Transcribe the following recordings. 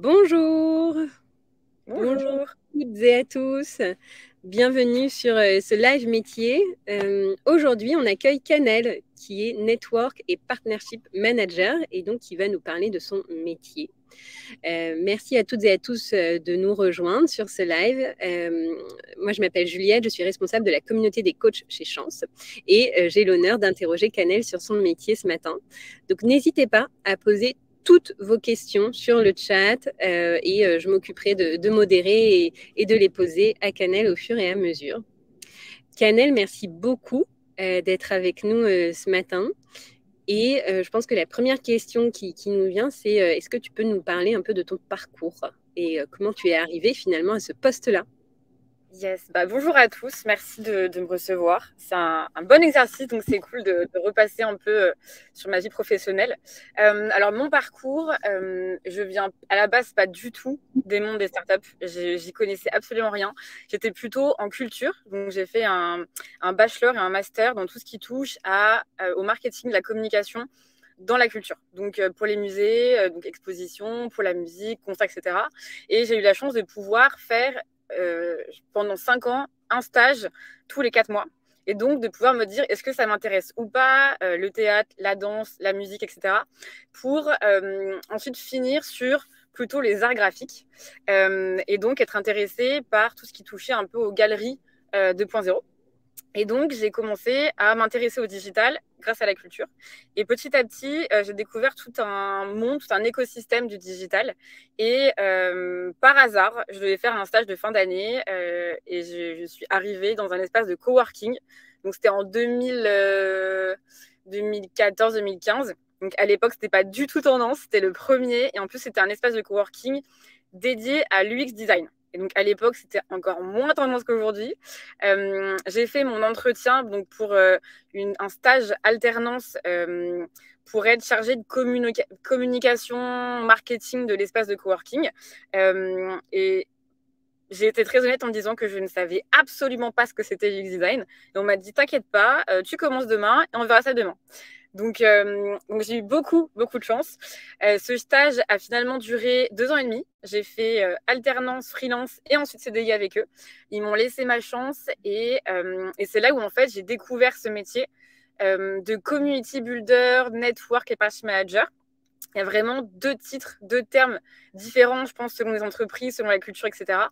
Bonjour, bonjour Bonjour. à toutes et à tous. Bienvenue sur ce live métier. Aujourd'hui, on accueille Canel, qui est Network et Partnership Manager, et donc qui va nous parler de son métier. Merci à toutes et à tous de nous rejoindre sur ce live. Moi, je m'appelle Juliette, je suis responsable de la communauté des coachs chez Chance, et j'ai l'honneur d'interroger Canel sur son métier ce matin. Donc, n'hésitez pas à poser toutes vos questions sur le chat et je m'occuperai de modérer et de les poser à Canel au fur et à mesure. Canel, merci beaucoup d'être avec nous ce matin. Et je pense que la première question qui nous vient, c'est est-ce que tu peux nous parler un peu de ton parcours et comment tu es arrivé finalement à ce poste-là? Yes, bonjour à tous, merci de me recevoir. C'est un bon exercice, donc c'est cool de repasser un peu sur ma vie professionnelle. Alors mon parcours, je viens à la base pas du tout des mondes des startups, j'y connaissais absolument rien. J'étais plutôt en culture, donc j'ai fait un bachelor et un master dans tout ce qui touche au marketing, la communication dans la culture. Donc pour les musées, donc expositions, pour la musique, concerts, etc. Et j'ai eu la chance de pouvoir faire pendant 5 ans un stage tous les 4 mois. Et donc de pouvoir me dire est-ce que ça m'intéresse ou pas, le théâtre, la danse, la musique, etc. Pour ensuite finir sur plutôt les arts graphiques et donc être intéressée par tout ce qui touchait un peu aux galeries 2.0. Et donc, j'ai commencé à m'intéresser au digital grâce à la culture. Et petit à petit, j'ai découvert tout un monde, tout un écosystème du digital. Et par hasard, je devais faire un stage de fin d'année et je suis arrivée dans un espace de coworking. Donc, c'était en 2014-2015. Donc, à l'époque, c'était pas du tout tendance. C'était le premier. Et en plus, c'était un espace de coworking dédié à l'UX design. Et donc, à l'époque, c'était encore moins tendance qu'aujourd'hui. J'ai fait mon entretien donc pour un stage alternance pour être chargée de communication, marketing de l'espace de coworking. Et j'ai été très honnête en me disant que je ne savais absolument pas ce que c'était l'UX design. Et on m'a dit, t'inquiète pas, tu commences demain et on verra ça demain. Donc j'ai eu beaucoup, beaucoup de chance. Ce stage a finalement duré 2 ans et demi. J'ai fait alternance, freelance et ensuite CDI avec eux. Ils m'ont laissé ma chance et c'est là où en fait j'ai découvert ce métier de community builder, network et party manager. Il y a vraiment deux titres, deux termes différents, je pense, selon les entreprises, selon la culture, etc.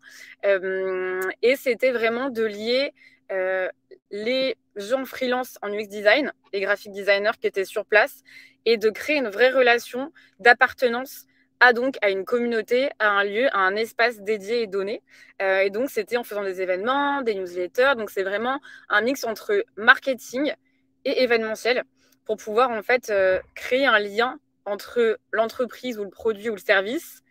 Et c'était vraiment de lier euh, les gens freelance en UX design, les graphic designers qui étaient sur place, et de créer une vraie relation d'appartenance à une communauté, à un lieu, à un espace dédié et donné. Et donc, c'était en faisant des événements, des newsletters. Donc, c'est vraiment un mix entre marketing et événementiel pour pouvoir en fait créer un lien entre l'entreprise ou le produit ou le service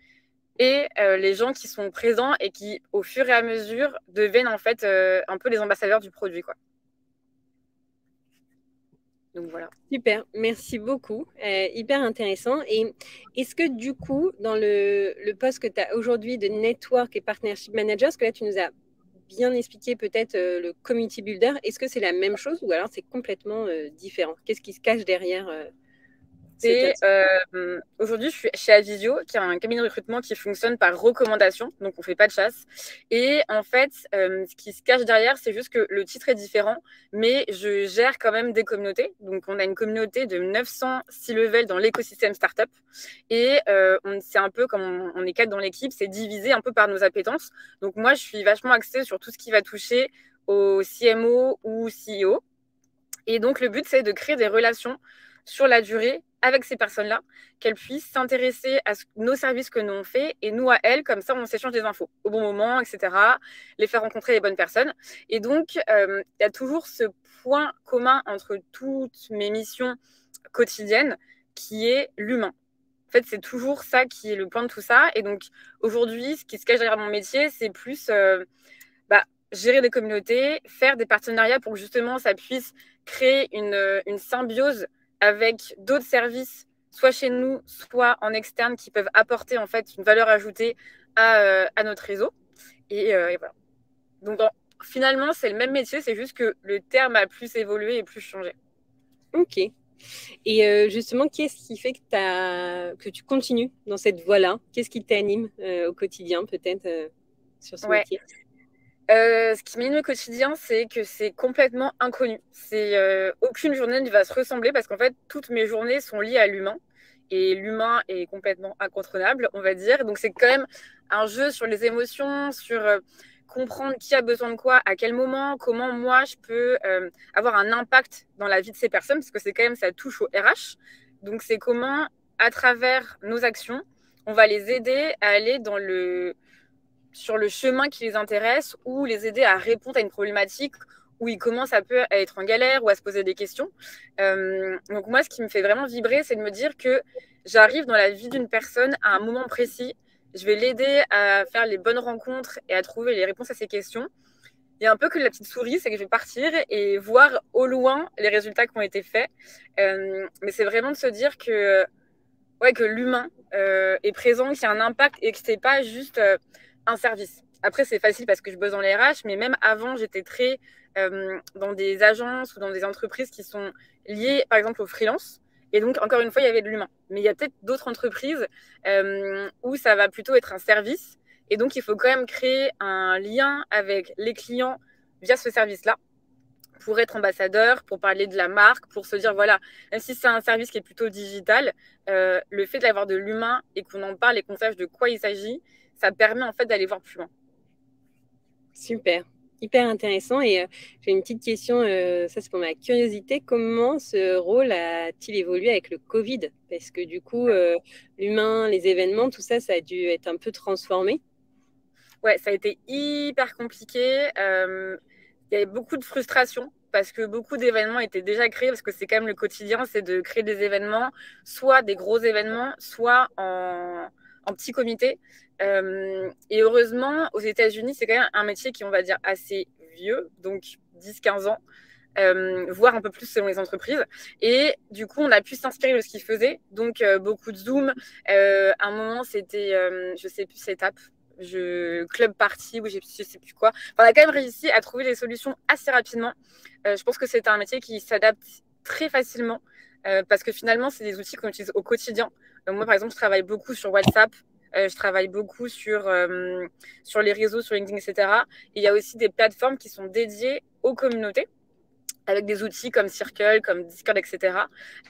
et les gens qui sont présents et qui, au fur et à mesure, deviennent en fait un peu les ambassadeurs du produit, quoi. Donc voilà. Super, merci beaucoup, hyper intéressant. Et est-ce que du coup, dans le poste que tu as aujourd'hui de Network et Partnership Manager, parce que là tu nous as bien expliqué peut-être le Community Builder, est-ce que c'est la même chose ou alors c'est complètement différent? Qu'est-ce qui se cache derrière ce Et titre? aujourd'hui, je suis chez Avisio, qui est un cabinet de recrutement qui fonctionne par recommandation, donc on ne fait pas de chasse. Et en fait, ce qui se cache derrière, c'est juste que le titre est différent, mais je gère quand même des communautés. Donc on a une communauté de 900 C-level dans l'écosystème startup. Et c'est un peu comme on est 4 dans l'équipe, c'est divisé un peu par nos appétences. Donc moi, je suis vachement axée sur tout ce qui va toucher au CMO ou CEO. Et donc, le but, c'est de créer des relations sur la durée avec ces personnes-là, qu'elles puissent s'intéresser à nos services que nous on fait et nous à elles, comme ça on s'échange des infos au bon moment, etc., les faire rencontrer les bonnes personnes. Et donc, il y a toujours ce point commun entre toutes mes missions quotidiennes qui est l'humain. En fait, c'est toujours ça qui est le point de tout ça. Et donc, aujourd'hui, ce qui se cache derrière mon métier, c'est plus bah, gérer des communautés, faire des partenariats pour que justement ça puisse créer une symbiose avec d'autres services, soit chez nous, soit en externe, qui peuvent apporter en fait une valeur ajoutée à notre réseau. Et voilà. Donc finalement, c'est le même métier, c'est juste que le terme a plus évolué et plus changé. Ok, Et justement, qu'est-ce qui fait que tu continues dans cette voie-là? Qu'est-ce qui t'anime au quotidien, peut-être, sur ce Ouais. métier? Ce qui m'anime au quotidien, c'est que c'est complètement inconnu. Aucune journée ne va se ressembler parce qu'en fait, toutes mes journées sont liées à l'humain. Et l'humain est complètement incontrôlable, on va dire. Donc, c'est quand même un jeu sur les émotions, sur comprendre qui a besoin de quoi, à quel moment, comment moi je peux avoir un impact dans la vie de ces personnes, parce que c'est quand même, ça touche au RH. Donc, c'est comment, à travers nos actions, on va les aider à aller sur le chemin qui les intéresse ou les aider à répondre à une problématique où ils commencent à peu à être en galère ou à se poser des questions. Donc moi, ce qui me fait vraiment vibrer, c'est de me dire que j'arrive dans la vie d'une personne à un moment précis, je vais l'aider à faire les bonnes rencontres et à trouver les réponses à ses questions. Il y a un peu que la petite souris, c'est que je vais partir et voir au loin les résultats qui ont été faits. Mais c'est vraiment de se dire que l'humain est présent, qu'il y a un impact et que c'est pas juste un service. Après, c'est facile parce que je bosse dans les RH, mais même avant, j'étais très dans des agences ou dans des entreprises qui sont liées, par exemple, au freelance. Et donc, encore une fois, il y avait de l'humain. Mais il y a peut-être d'autres entreprises où ça va plutôt être un service. Et donc, il faut quand même créer un lien avec les clients via ce service-là pour être ambassadeur, pour parler de la marque, pour se dire, voilà, même si c'est un service qui est plutôt digital, le fait d'avoir de l'humain et qu'on en parle et qu'on sache de quoi il s'agit, ça permet en fait d'aller voir plus loin. Super, hyper intéressant. Et j'ai une petite question, ça c'est pour ma curiosité. Comment ce rôle a-t-il évolué avec le Covid? Parce que du coup, l'humain, les événements, tout ça, ça a dû être un peu transformé. Ouais, ça a été hyper compliqué. Il y avait beaucoup de frustration parce que beaucoup d'événements étaient déjà créés, parce que c'est quand même le quotidien, c'est de créer des événements, soit des gros événements, soit en petits comités. Et heureusement, aux États-Unis, c'est quand même un métier qui, on va dire, assez vieux, donc 10-15 ans. Voire un peu plus selon les entreprises. Et du coup, on a pu s'inspirer de ce qu'ils faisaient. Donc, beaucoup de Zoom. À un moment, c'était, je sais plus, Setup, club party ou je sais plus quoi. Enfin, on a quand même réussi à trouver des solutions assez rapidement. Je pense que c'est un métier qui s'adapte très facilement parce que finalement, c'est des outils qu'on utilise au quotidien. Moi, par exemple, je travaille beaucoup sur WhatsApp. Je travaille beaucoup sur les réseaux, sur LinkedIn, etc. Et il y a aussi des plateformes qui sont dédiées aux communautés avec des outils comme Circle, comme Discord, etc.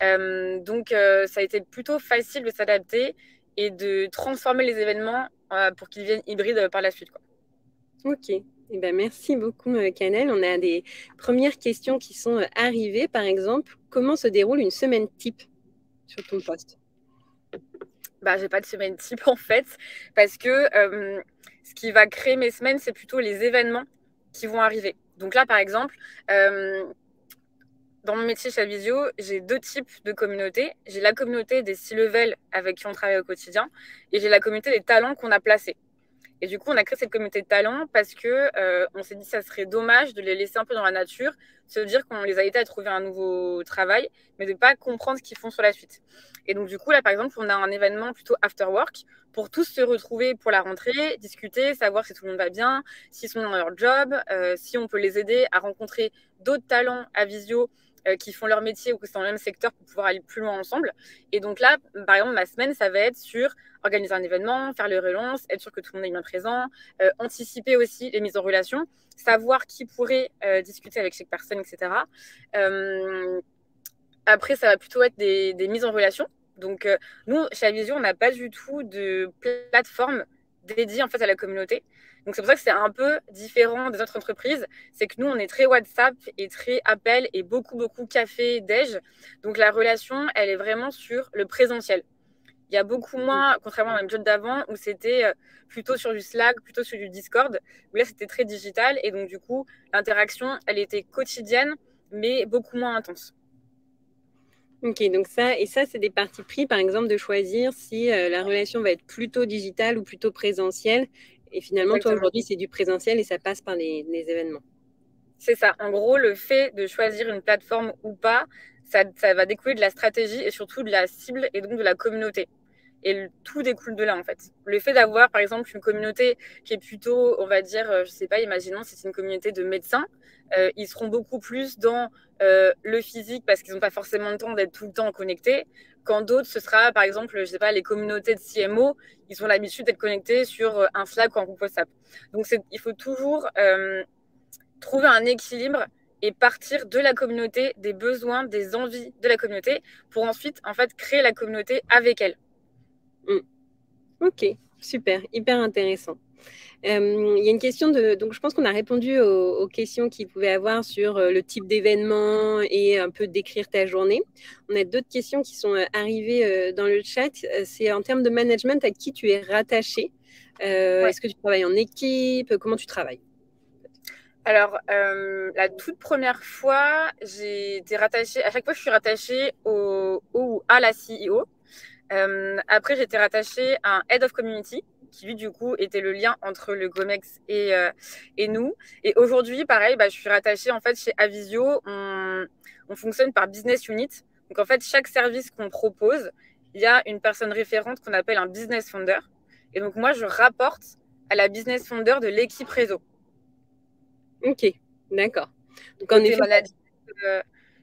Ça a été plutôt facile de s'adapter et de transformer les événements pour qu'ils deviennent hybrides par la suite, quoi. Ok. Eh ben, merci beaucoup, Canel. On a des premières questions qui sont arrivées. Par exemple, comment se déroule une semaine type sur ton poste? Bah, j'ai pas de semaine type en fait, parce que ce qui va créer mes semaines, c'est plutôt les événements qui vont arriver. Donc là, par exemple, dans mon métier chez Visio, j'ai deux types de communautés. J'ai la communauté des C-level avec qui on travaille au quotidien et j'ai la communauté des talents qu'on a placés. Et du coup, on a créé cette communauté de talents parce que on s'est dit que ça serait dommage de les laisser un peu dans la nature, se dire qu'on les a aidés à trouver un nouveau travail, mais de ne pas comprendre ce qu'ils font sur la suite. Et donc, du coup, là, par exemple, on a un événement plutôt after work pour tous se retrouver pour la rentrée, discuter, savoir si tout le monde va bien, s'ils sont dans leur job, si on peut les aider à rencontrer d'autres talents à Visio qui font leur métier ou qui sont dans le même secteur pour pouvoir aller plus loin ensemble. Et donc là, par exemple, ma semaine, ça va être sur organiser un événement, faire les relances, être sûr que tout le monde est bien présent, anticiper aussi les mises en relation, savoir qui pourrait discuter avec chaque personne, etc. Après, ça va plutôt être des mises en relation. Donc, nous, chez Avisio, on n'a pas du tout de plateforme dédiée en fait à la communauté. Donc, c'est pour ça que c'est un peu différent des autres entreprises. C'est que nous, on est très WhatsApp et très appel et beaucoup, beaucoup café, déj. Donc, la relation, elle est vraiment sur le présentiel. Il y a beaucoup moins, contrairement à même job d'avant, où c'était plutôt sur du Slack, plutôt sur du Discord, où là, c'était très digital. Et donc, du coup, l'interaction, elle était quotidienne, mais beaucoup moins intense. Ok, donc ça, c'est des partis pris, par exemple, de choisir si la relation va être plutôt digitale ou plutôt présentielle. Et finalement, toi, Exactement. aujourd'hui, c'est du présentiel et ça passe par les événements. C'est ça. En gros, le fait de choisir une plateforme ou pas, ça va découler de la stratégie et surtout de la cible et donc de la communauté. et tout découle de là, en fait. Le fait d'avoir, par exemple, une communauté qui est plutôt, on va dire, je sais pas, imaginons si c'est une communauté de médecins, ils seront beaucoup plus dans le physique parce qu'ils n'ont pas forcément le temps d'être tout le temps connectés. Quand d'autres, ce sera, par exemple, je sais pas, les communautés de CMO, ils ont l'habitude d'être connectés sur un Slack ou un groupe WhatsApp. Donc, il faut toujours trouver un équilibre et partir de la communauté, des besoins, des envies de la communauté, pour ensuite, en fait, créer la communauté avec elle. Ok, super, hyper intéressant. Il y a une question donc je pense qu'on a répondu aux questions qu'ils pouvaient avoir sur le type d'événement et un peu décrire ta journée. On a d'autres questions qui sont arrivées dans le chat. C'est en termes de management, à qui tu es rattaché. Est-ce que tu travailles en équipe? Comment tu travailles? Alors, la toute première fois, j'ai été rattachée, à chaque fois, je suis rattachée à la CEO. Après, j'étais rattachée à un Head of Community, qui lui, du coup, était le lien entre le GOMEX et nous. Et aujourd'hui, pareil, je suis rattachée, en fait, chez Avisio. On fonctionne par business unit. Donc, en fait, chaque service qu'on propose, il y a une personne référente qu'on appelle un business founder. Et donc, moi, je rapporte à la business founder de l'équipe réseau. Ok, d'accord. Donc, en effet,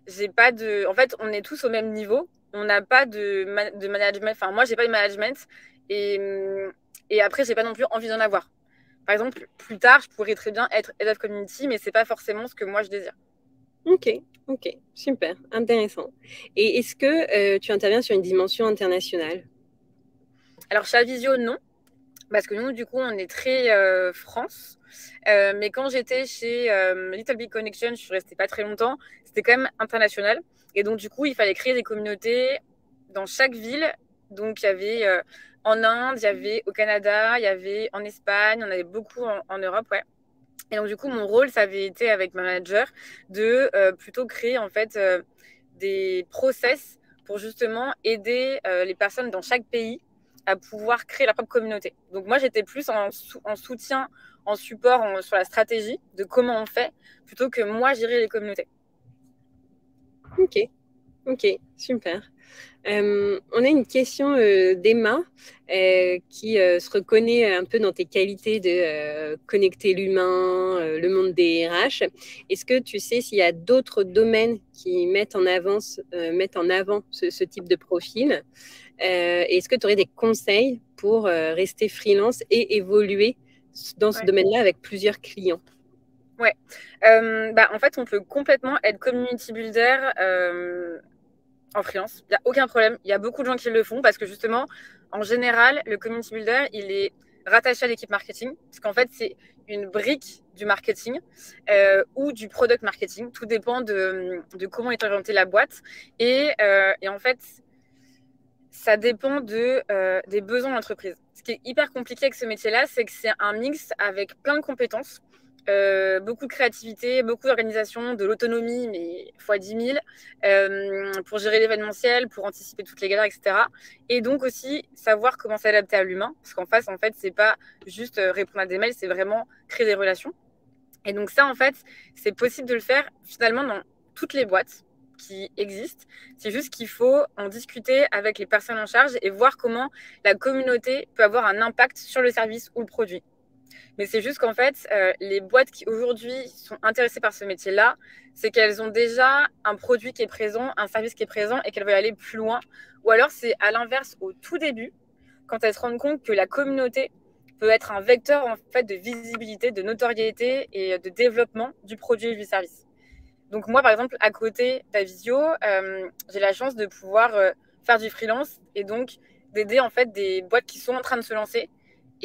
j'ai pas de. En fait, on est tous au même niveau. On n'a pas de management. Enfin, moi, j'ai pas de management. Et après, j'ai pas non plus envie d'en avoir. Par exemple, plus tard, je pourrais très bien être head of community, mais c'est pas forcément ce que moi je désire. Ok, super, intéressant. Et est-ce que tu interviens sur une dimension internationale? Alors, chez Avisio, non. Parce que nous, du coup, on est très France. Mais quand j'étais chez Little Big Connection, je suis restée pas très longtemps, c'était quand même international. Et donc, du coup, il fallait créer des communautés dans chaque ville. Donc, il y avait en Inde, il y avait au Canada, il y avait en Espagne, on avait beaucoup en Europe, ouais. Et donc, du coup, mon rôle, ça avait été avec ma manager de plutôt créer, en fait, des process pour justement aider les personnes dans chaque pays à pouvoir créer leur propre communauté. Donc moi, j'étais plus en soutien, en support sur la stratégie de comment on fait, plutôt que moi gérer les communautés. Ok, super. On a une question d'Emma qui se reconnaît un peu dans tes qualités de connecter l'humain, le monde des RH. Est-ce que tu sais s'il y a d'autres domaines qui mettent en avant ce type de profil? Est-ce que tu aurais des conseils pour rester freelance et évoluer dans ce domaine-là avec plusieurs clients? Ouais. En fait, on peut complètement être community builder en freelance. Il n'y a aucun problème. Il y a beaucoup de gens qui le font parce que justement, en général, le community builder, il est rattaché à l'équipe marketing. Parce qu'en fait, c'est une brique du marketing ou du product marketing. Tout dépend de comment est orientée la boîte. Et en fait, ça dépend des besoins de l'entreprise. Ce qui est hyper compliqué avec ce métier-là, c'est que c'est un mix avec plein de compétences. Beaucoup de créativité, beaucoup d'organisation, de l'autonomie, mais fois 10 000, pour gérer l'événementiel, pour anticiper toutes les galères, etc. Et donc aussi savoir comment s'adapter à l'humain, parce qu'en face, en fait, c'est pas juste répondre à des mails, c'est vraiment créer des relations. Et donc ça, en fait, c'est possible de le faire finalement dans toutes les boîtes qui existent. C'est juste qu'il faut en discuter avec les personnes en charge et voir comment la communauté peut avoir un impact sur le service ou le produit. Mais c'est juste qu'en fait, les boîtes qui aujourd'hui sont intéressées par ce métier-là, c'est qu'elles ont déjà un produit qui est présent, un service qui est présent et qu'elles veulent aller plus loin. Ou alors c'est à l'inverse au tout début, quand elles se rendent compte que la communauté peut être un vecteur en fait de visibilité, de notoriété et de développement du produit et du service. Donc moi, par exemple, à côté d'Avisio, j'ai la chance de pouvoir faire du freelance et donc d'aider en fait des boîtes qui sont en train de se lancer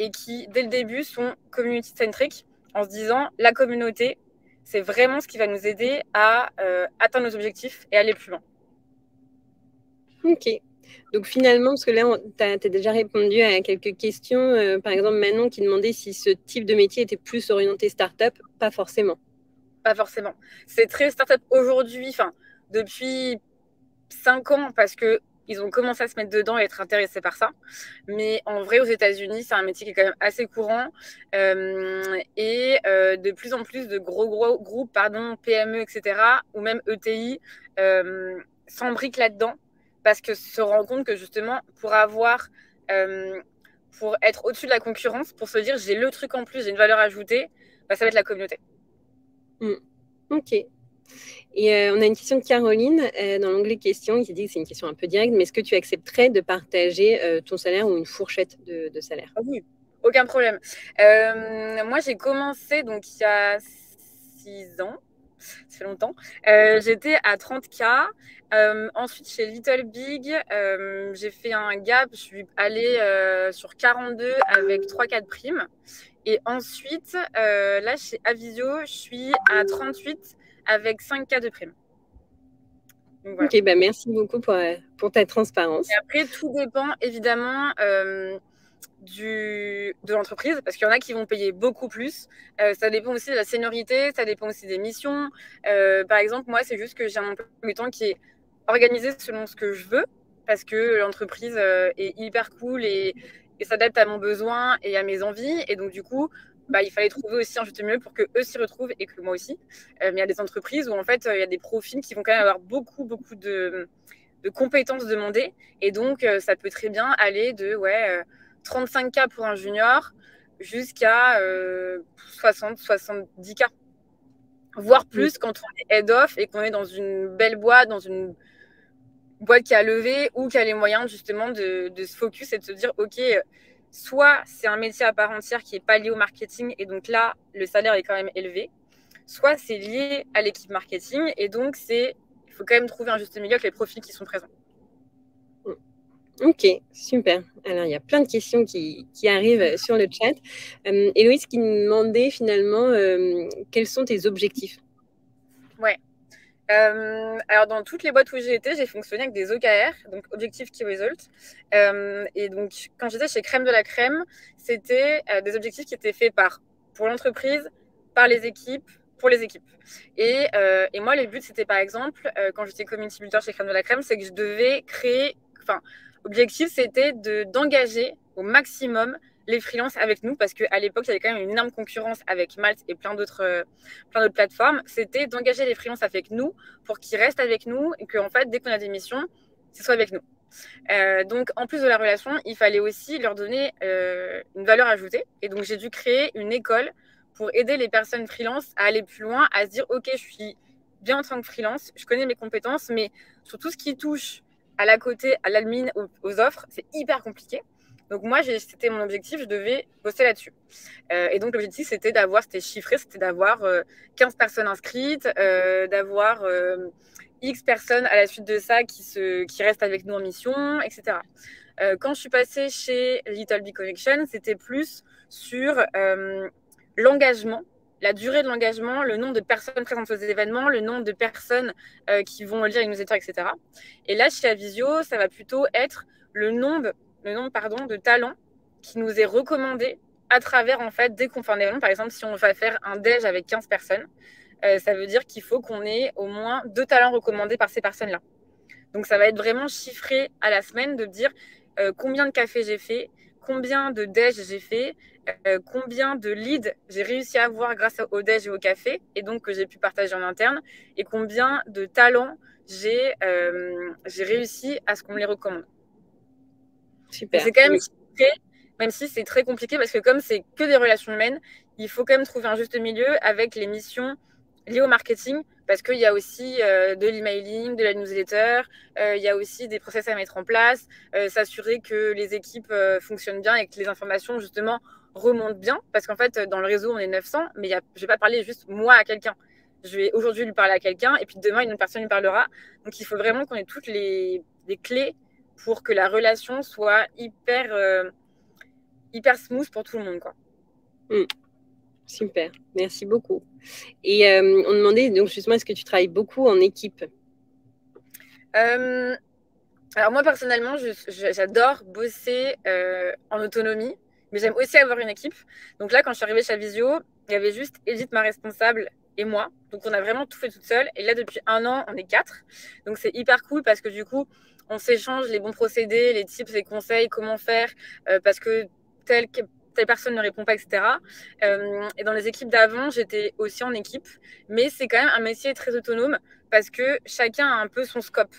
et qui, dès le début, sont community-centric, en se disant la communauté, c'est vraiment ce qui va nous aider à atteindre nos objectifs et aller plus loin. Ok. Donc finalement, parce que là, tu as déjà répondu à quelques questions. Par exemple, Manon qui demandait si ce type de métier était plus orienté start-up. Pas forcément. Pas forcément. C'est très start-up aujourd'hui, depuis 5 ans, parce que ils ont commencé à se mettre dedans et être intéressés par ça. Mais en vrai, aux États-Unis, c'est un métier qui est quand même assez courant. De plus en plus de gros groupes, PME, etc., ou même ETI, s'embriquent là-dedans parce que se rendent compte que justement, pour avoir pour être au-dessus de la concurrence, pour se dire j'ai le truc en plus, j'ai une valeur ajoutée, bah, ça va être la communauté. Ok. Et on a une question de Caroline dans l'onglet questions qui dit que c'est une question un peu directe, mais est-ce que tu accepterais de partager ton salaire ou une fourchette de salaire? Ah oui, aucun problème. Moi, j'ai commencé donc il y a 6 ans, ça fait longtemps. J'étais à 30K. Ensuite, chez Little Big, j'ai fait un gap. Je suis allée sur 42 avec 3-4 primes. Et ensuite, là, chez Avisio, je suis à 38 avec 5K de primes. Donc, voilà. Ok, bah merci beaucoup pour ta transparence. Et après, tout dépend évidemment de l'entreprise, parce qu'il y en a qui vont payer beaucoup plus. Ça dépend aussi de la seniorité, ça dépend aussi des missions. Par exemple, moi, c'est juste que j'ai un emploi du temps qui est organisé selon ce que je veux, parce que l'entreprise est hyper cool et s'adapte à mon besoin et à mes envies. Et donc, du coup, bah, il fallait trouver aussi un juste milieu pour qu'eux s'y retrouvent et que moi aussi. Mais il y a des entreprises où, en fait, il y a des profils qui vont quand même avoir beaucoup de compétences demandées. Et donc, ça peut très bien aller de 35K pour un junior jusqu'à 60-70K. Voire plus quand on est head-off et qu'on est dans une belle boîte, dans une boîte qui a levé ou qui a les moyens justement de se focus et de se dire, OK, soit c'est un métier à part entière qui n'est pas lié au marketing et donc là, le salaire est quand même élevé, soit c'est lié à l'équipe marketing et donc il faut quand même trouver un juste milieu avec les profils qui sont présents. Ok, super. Alors, il y a plein de questions qui arrivent sur le chat. Héloïse qui nous demandait finalement quels sont tes objectifs? Ouais. Alors, dans toutes les boîtes où j'ai été, j'ai fonctionné avec des OKR, donc Objective Key Result. Et donc, quand j'étais chez Crème de la Crème, c'était des objectifs qui étaient faits pour l'entreprise, par les équipes, pour les équipes. Et moi, le but, c'était par exemple, quand j'étais community builder chez Crème de la Crème, c'est que je devais créer. Enfin, l'objectif, c'était d'engager au maximum les freelances avec nous, parce qu'à l'époque, il y avait quand même une énorme concurrence avec Malte et plein d'autres plateformes. C'était d'engager les freelances avec nous pour qu'ils restent avec nous et qu'en fait, dès qu'on a des missions, ce soit avec nous. Donc, en plus de la relation, il fallait aussi leur donner une valeur ajoutée. Et donc, j'ai dû créer une école pour aider les personnes freelance à aller plus loin, à se dire, OK, je suis bien en tant que freelance, je connais mes compétences, mais sur tout ce qui touche à la côté, à l'admin, aux offres, c'est hyper compliqué. Donc moi, c'était mon objectif, je devais bosser là-dessus. Et donc l'objectif, c'était chiffré, c'était d'avoir 15 personnes inscrites, d'avoir X personnes à la suite de ça qui restent avec nous en mission, etc. Quand je suis passée chez Little Big Connection, c'était plus sur l'engagement, la durée de l'engagement, le nombre de personnes présentes aux événements, le nombre de personnes qui vont lire les newsletters, etc. Et là, chez Avisio, ça va plutôt être le nombre de talents qui nous est recommandé à travers, en fait, dès qu'on fait un événement. Par exemple, si on va faire un déj avec 15 personnes, ça veut dire qu'il faut qu'on ait au moins 2 talents recommandés par ces personnes-là. Donc, ça va être vraiment chiffré à la semaine de dire combien de cafés j'ai fait, combien de déj j'ai fait, combien de leads j'ai réussi à avoir grâce au déj et au café, et donc que j'ai pu partager en interne, et combien de talents j'ai réussi à ce qu'on me les recommande. Super. C'est quand même chiffré, même si c'est très compliqué, parce que comme c'est que des relations humaines, il faut quand même trouver un juste milieu avec les missions liées au marketing, parce qu'il y a aussi de l'emailing, de la newsletter, il y a aussi des process à mettre en place, s'assurer que les équipes fonctionnent bien et que les informations justement remontent bien, parce qu'en fait dans le réseau on est 900, mais je ne vais pas parler juste moi à quelqu'un. Je vais aujourd'hui lui parler à quelqu'un et puis demain une autre personne lui parlera. Donc il faut vraiment qu'on ait toutes les clés pour que la relation soit hyper smooth pour tout le monde, quoi. Super, merci beaucoup. Et on demandait donc justement, est-ce que tu travailles beaucoup en équipe? Alors moi personnellement, j'adore bosser en autonomie, mais j'aime aussi avoir une équipe. Donc là, quand je suis arrivée chez Avisio, il y avait juste Edith, ma responsable, et moi. Donc on a vraiment tout fait toute seule. Et là, depuis 1 an, on est 4. Donc c'est hyper cool parce que du coup, on s'échange les bons procédés, les tips, les conseils, comment faire, parce que telle personne ne répond pas, etc. Et dans les équipes d'avant, j'étais aussi en équipe, mais c'est quand même un métier très autonome parce que chacun a un peu son scope.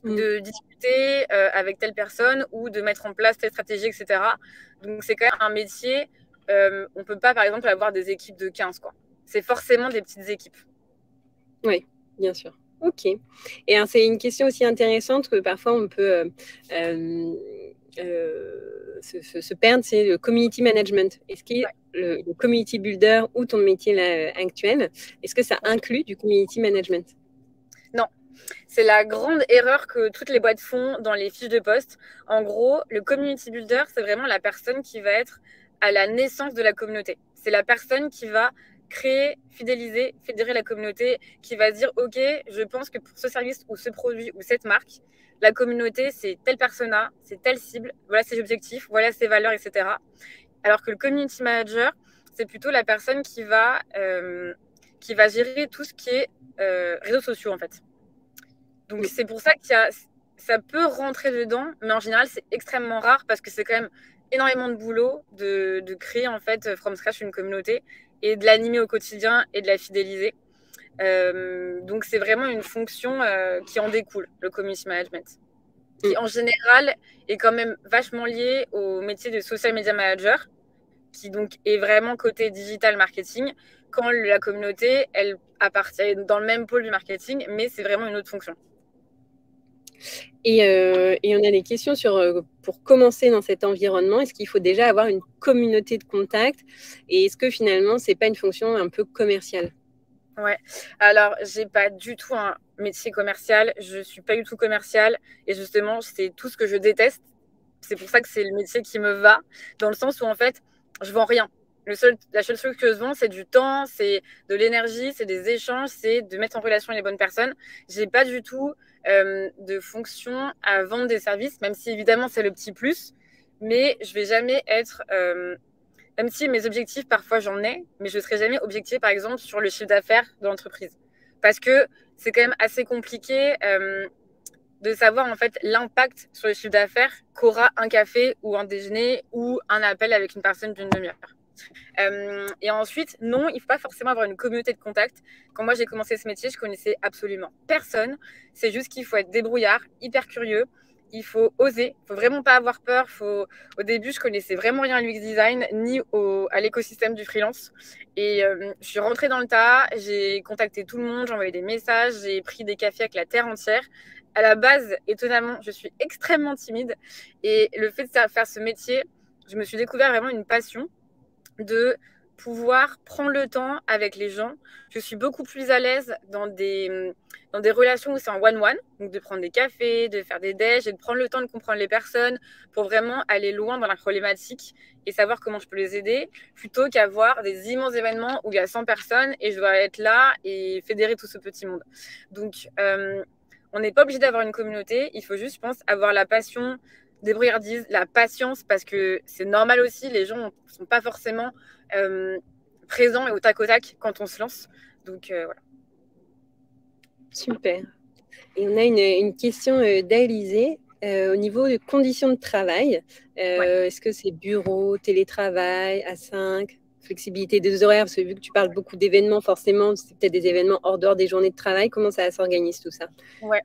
de discuter avec telle personne ou de mettre en place telle stratégie, etc. Donc, c'est quand même un métier, on ne peut pas, par exemple, avoir des équipes de 15, quoi. C'est forcément des petites équipes. Oui, bien sûr. Ok. Et c'est une question aussi intéressante que parfois on peut se perdre, c'est le community management. Est-ce que le community builder ou ton métier là, actuel, est-ce que ça inclut du community management? Non. C'est la grande erreur que toutes les boîtes font dans les fiches de poste. En gros, le community builder, c'est vraiment la personne qui va être à la naissance de la communauté. C'est la personne qui va créer, fidéliser, fédérer la communauté, qui va se dire, OK, je pense que pour ce service ou ce produit ou cette marque, la communauté, c'est telle persona, c'est telle cible, voilà ses objectifs, voilà ses valeurs, etc. Alors que le community manager, c'est plutôt la personne qui va gérer tout ce qui est réseaux sociaux, en fait. Donc, c'est pour ça que ça peut rentrer dedans, mais en général, c'est extrêmement rare parce que c'est quand même énormément de boulot de créer, en fait, from scratch une communauté et de l'animer au quotidien et de la fidéliser. Donc, c'est vraiment une fonction qui en découle, le community management, qui en général est quand même vachement lié au métier de social media manager, qui donc est vraiment côté digital marketing, quand la communauté, elle appartient dans le même pôle du marketing, mais c'est vraiment une autre fonction. Et on a des questions sur, pour commencer dans cet environnement, est-ce qu'il faut déjà avoir une communauté de contacts? Et est-ce que finalement, ce n'est pas une fonction un peu commerciale? Ouais, alors j'ai pas du tout un métier commercial, je suis pas du tout commerciale et justement, c'est tout ce que je déteste. C'est pour ça que c'est le métier qui me va, dans le sens où en fait, je vends rien. La seule chose que je vends, c'est du temps, c'est de l'énergie, c'est des échanges, c'est de mettre en relation les bonnes personnes. J'ai pas du tout de fonction à vendre des services, même si évidemment c'est le petit plus, mais je vais jamais être, même si mes objectifs parfois j'en ai, mais je serai jamais objective par exemple sur le chiffre d'affaires de l'entreprise, parce que c'est quand même assez compliqué de savoir en fait l'impact sur le chiffre d'affaires qu'aura un café ou un déjeuner ou un appel avec une personne d'une demi-heure. Et ensuite, non, il ne faut pas forcément avoir une communauté de contacts. Quand moi j'ai commencé ce métier, je connaissais absolument personne. C'est juste qu'il faut être débrouillard, hyper curieux. Il faut oser, il faut vraiment pas avoir peur. Au début, je connaissais vraiment rien à l'UX design ni à l'écosystème du freelance. Et je suis rentrée dans le tas, j'ai contacté tout le monde, j'ai envoyé des messages, j'ai pris des cafés avec la terre entière. À la base, étonnamment, je suis extrêmement timide. Et le fait de faire ce métier, je me suis découvert vraiment une passion de pouvoir prendre le temps avec les gens. Je suis beaucoup plus à l'aise dans des relations où c'est en one-one, donc de prendre des cafés, de faire des déj et de prendre le temps de comprendre les personnes pour vraiment aller loin dans la problématique et savoir comment je peux les aider, plutôt qu'avoir des immenses événements où il y a 100 personnes et je dois être là et fédérer tout ce petit monde. Donc, on n'est pas obligé d'avoir une communauté, il faut juste, je pense, avoir la passion, débrouillardise, la patience, parce que c'est normal aussi, les gens ne sont pas forcément présents et au tac quand on se lance. Donc voilà. Super. Et on a une question d'Alizée au niveau des conditions de travail. Est-ce que c'est bureau, télétravail, A5, flexibilité des horaires? Parce que vu que tu parles beaucoup d'événements, forcément, c'est peut-être des événements hors dehors des journées de travail. Comment ça s'organise tout ça? Ouais.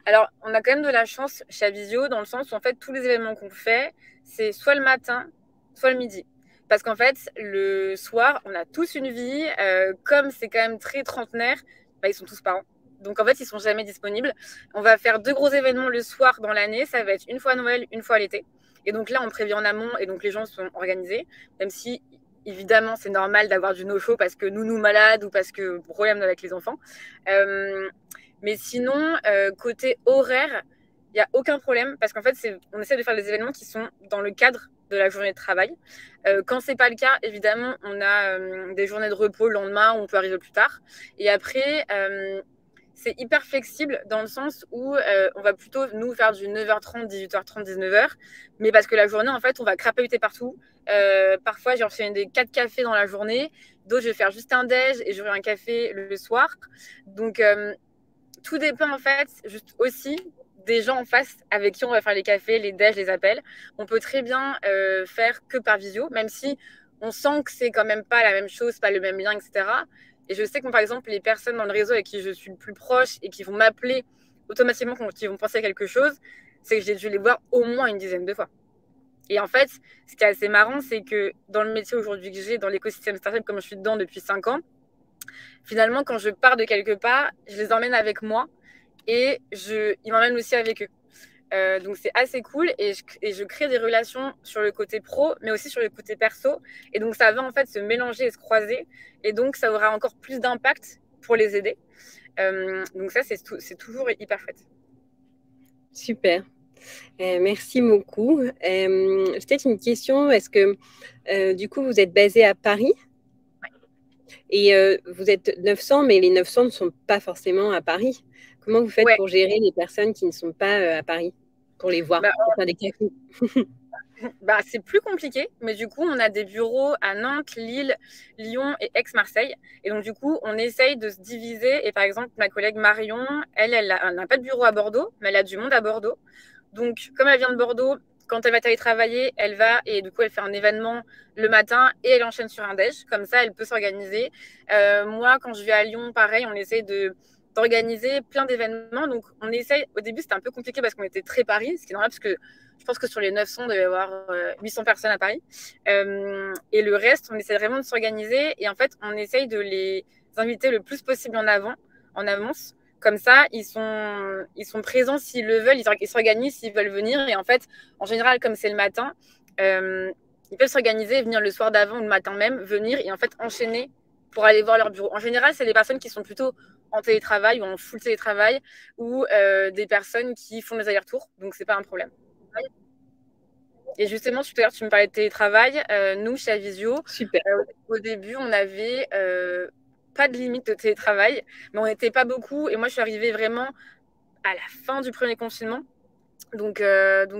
Alors, on a quand même de la chance chez Avisio, dans le sens où, en fait, tous les événements qu'on fait, c'est soit le matin, soit le midi. Parce qu'en fait, le soir, on a tous une vie. Comme c'est quand même très trentenaire, ils sont tous parents. Donc, en fait, ils sont jamais disponibles. On va faire 2 gros événements le soir dans l'année. Ça va être une fois à Noël, une fois à l'été. Et donc là, on prévient en amont et donc les gens sont organisés. Même si, évidemment, c'est normal d'avoir du no-show parce que nous malades ou parce que problème avec les enfants. Mais sinon, côté horaire, il n'y a aucun problème parce qu'en fait, on essaie de faire des événements qui sont dans le cadre de la journée de travail. Quand ce n'est pas le cas, évidemment, on a des journées de repos le lendemain où on peut arriver plus tard. Et après, c'est hyper flexible dans le sens où on va plutôt nous faire du 9h30, 18h30, 19h. Mais parce que la journée, en fait, on va crapahuter partout. Parfois, j'ai fait des 4 cafés dans la journée. D'autres, je vais faire juste un déj et j'aurai un café le soir. Donc, tout dépend en fait juste aussi des gens en face avec qui on va faire les cafés, les déj, les appels. On peut très bien faire que par visio, même si on sent que c'est quand même pas la même chose, pas le même lien, etc. Et je sais que par exemple, les personnes dans le réseau avec qui je suis le plus proche et qui vont m'appeler automatiquement, quand ils vont penser à quelque chose, c'est que j'ai dû les voir au moins une dizaine de fois. Et en fait, ce qui est assez marrant, c'est que dans le métier aujourd'hui que j'ai, dans l'écosystème startup, comme je suis dedans depuis 5 ans, finalement, quand je pars de quelque part, je les emmène avec moi et ils m'emmènent aussi avec eux. Donc c'est assez cool et je crée des relations sur le côté pro, mais aussi sur le côté perso. Et donc ça va en fait se mélanger et se croiser. Et donc ça aura encore plus d'impact pour les aider. Donc ça, c'est toujours hyper chouette. Super. Merci beaucoup. Peut-être une question, est-ce que du coup vous êtes basé à Paris? Et vous êtes 900, mais les 900 ne sont pas forcément à Paris. Comment vous faites pour gérer les personnes qui ne sont pas à Paris, pour les voir, pour faire des cafés? C'est plus compliqué, mais du coup, on a des bureaux à Nantes, Lille, Lyon et Aix-Marseille. Et donc, du coup, on essaye de se diviser. Et par exemple, ma collègue Marion, elle n'a pas de bureau à Bordeaux, mais elle a du monde à Bordeaux. Donc, comme elle vient de Bordeaux, quand elle va télétravailler, elle va et du coup, elle fait un événement le matin et elle enchaîne sur un déj. Comme ça, elle peut s'organiser. Moi, quand je vais à Lyon, pareil, on essaye d'organiser plein d'événements. Donc, on essaye. Au début, c'était un peu compliqué parce qu'on était très Paris, ce qui est normal parce que je pense que sur les 900, il devait y avoir 800 personnes à Paris. Et le reste, on essaie vraiment de s'organiser. Et en fait, on essaye de les inviter le plus possible en avance. Comme ça, ils sont présents s'ils le veulent, ils s'organisent s'ils veulent venir. Et en fait, en général, comme c'est le matin, ils peuvent s'organiser, venir le soir d'avant ou le matin même, venir et en fait enchaîner pour aller voir leur bureau. En général, c'est des personnes qui sont plutôt en télétravail ou en full télétravail ou des personnes qui font des allers-retours. Donc, c'est pas un problème. Et justement, tout à l'heure, tu me parlais de télétravail. Nous, chez Avisio, au début, on n'avait pas de limite de télétravail, mais on n'était pas beaucoup. Et moi, je suis arrivée vraiment à la fin du premier confinement. Donc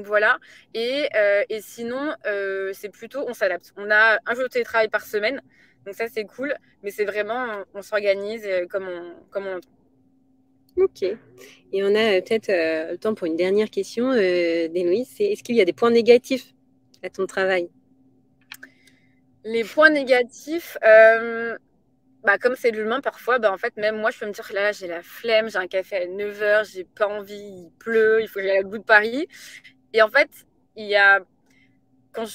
voilà. Et sinon, c'est plutôt, on s'adapte. On a un jour de télétravail par semaine. Donc ça, c'est cool. Mais c'est vraiment, on s'organise comme on entend. Ok. Et on a peut-être le temps pour une dernière question d'Héloïse. Est-ce qu'il y a des points négatifs à ton travail? Les points négatifs, comme c'est de l'humain, parfois, en fait, même moi, je peux me dire, là, j'ai la flemme, j'ai un café à 9h, j'ai pas envie, il pleut, il faut que j'aille à l'autre bout de Paris. Et en fait, il y a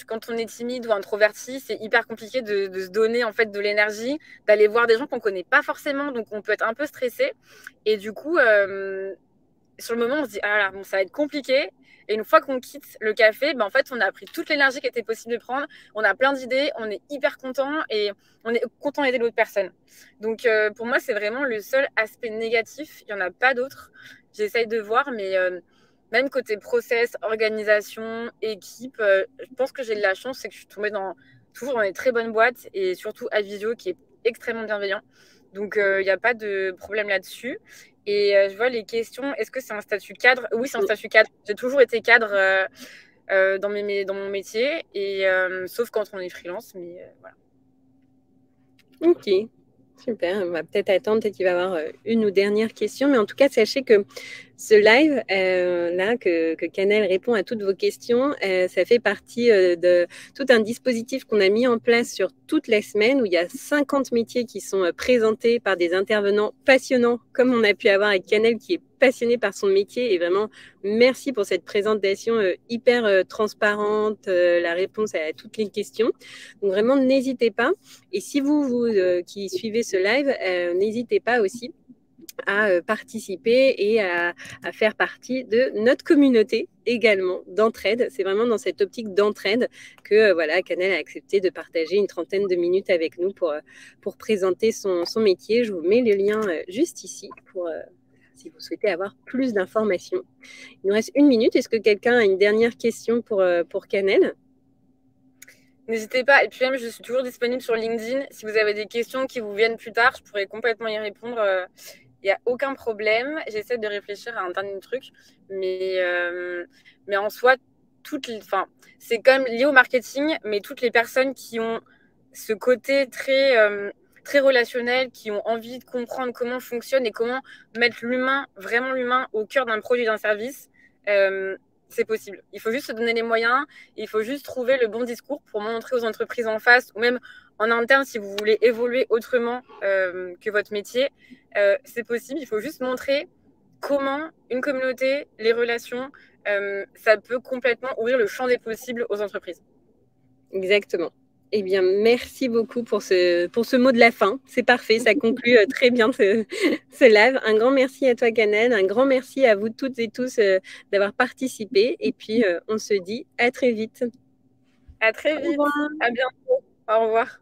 quand on est timide ou introverti, c'est hyper compliqué de se donner en fait de l'énergie, d'aller voir des gens qu'on connaît pas forcément, donc on peut être un peu stressé. Et du coup, sur le moment, on se dit ah là, bon, ça va être compliqué. Et une fois qu'on quitte le café, en fait, on a pris toute l'énergie qui était possible de prendre. On a plein d'idées, on est hyper content et on est content d'aider l'autre personne. Donc, pour moi, c'est vraiment le seul aspect négatif. Il n'y en a pas d'autre. J'essaye de voir, mais même côté process, organisation, équipe, je pense que j'ai de la chance, c'est que je suis tombée toujours dans des très bonnes boîtes et surtout Avisio qui est extrêmement bienveillant. Donc, il n'y a pas de problème là-dessus. Et je vois les questions, est-ce que c'est un statut cadre? Oui, c'est un statut cadre. J'ai toujours été cadre dans mon métier, et, sauf quand on est freelance. Mais voilà. Ok, super. On va peut-être attendre, peut-être qu'il va y avoir une ou dernière question. Mais en tout cas, sachez que ce live, là, que Canel répond à toutes vos questions, ça fait partie de tout un dispositif qu'on a mis en place sur toute la semaine où il y a 50 métiers qui sont présentés par des intervenants passionnants, comme on a pu avoir avec Canel, qui est passionné par son métier. Et vraiment, merci pour cette présentation hyper transparente, la réponse à toutes les questions. Donc vraiment, n'hésitez pas. Et si vous qui suivez ce live, n'hésitez pas aussi à participer et à faire partie de notre communauté également d'entraide. C'est vraiment dans cette optique d'entraide que Canel a accepté de partager une 30aine de minutes avec nous pour présenter son métier. Je vous mets le lien juste ici si vous souhaitez avoir plus d'informations. Il nous reste 1 minute. Est-ce que quelqu'un a une dernière question pour Canel? N'hésitez pas. Et puis même, je suis toujours disponible sur LinkedIn. Si vous avez des questions qui vous viennent plus tard, je pourrais complètement y répondre. Il n'y a aucun problème. J'essaie de réfléchir à un dernier truc. Mais en soi, c'est quand même lié au marketing, mais toutes les personnes qui ont ce côté très, très relationnel, qui ont envie de comprendre comment fonctionne et comment mettre l'humain, vraiment l'humain, au cœur d'un produit, d'un service, c'est possible. Il faut juste se donner les moyens, il faut juste trouver le bon discours pour montrer aux entreprises en face, ou même en interne si vous voulez évoluer autrement que votre métier. C'est possible, il faut juste montrer comment une communauté, les relations, ça peut complètement ouvrir le champ des possibles aux entreprises. Exactement. Eh bien, merci beaucoup pour ce mot de la fin. C'est parfait, ça conclut très bien ce live. Un grand merci à toi, Canel. Un grand merci à vous toutes et tous d'avoir participé. Et puis, on se dit à très vite. À très vite. À bientôt. Au revoir.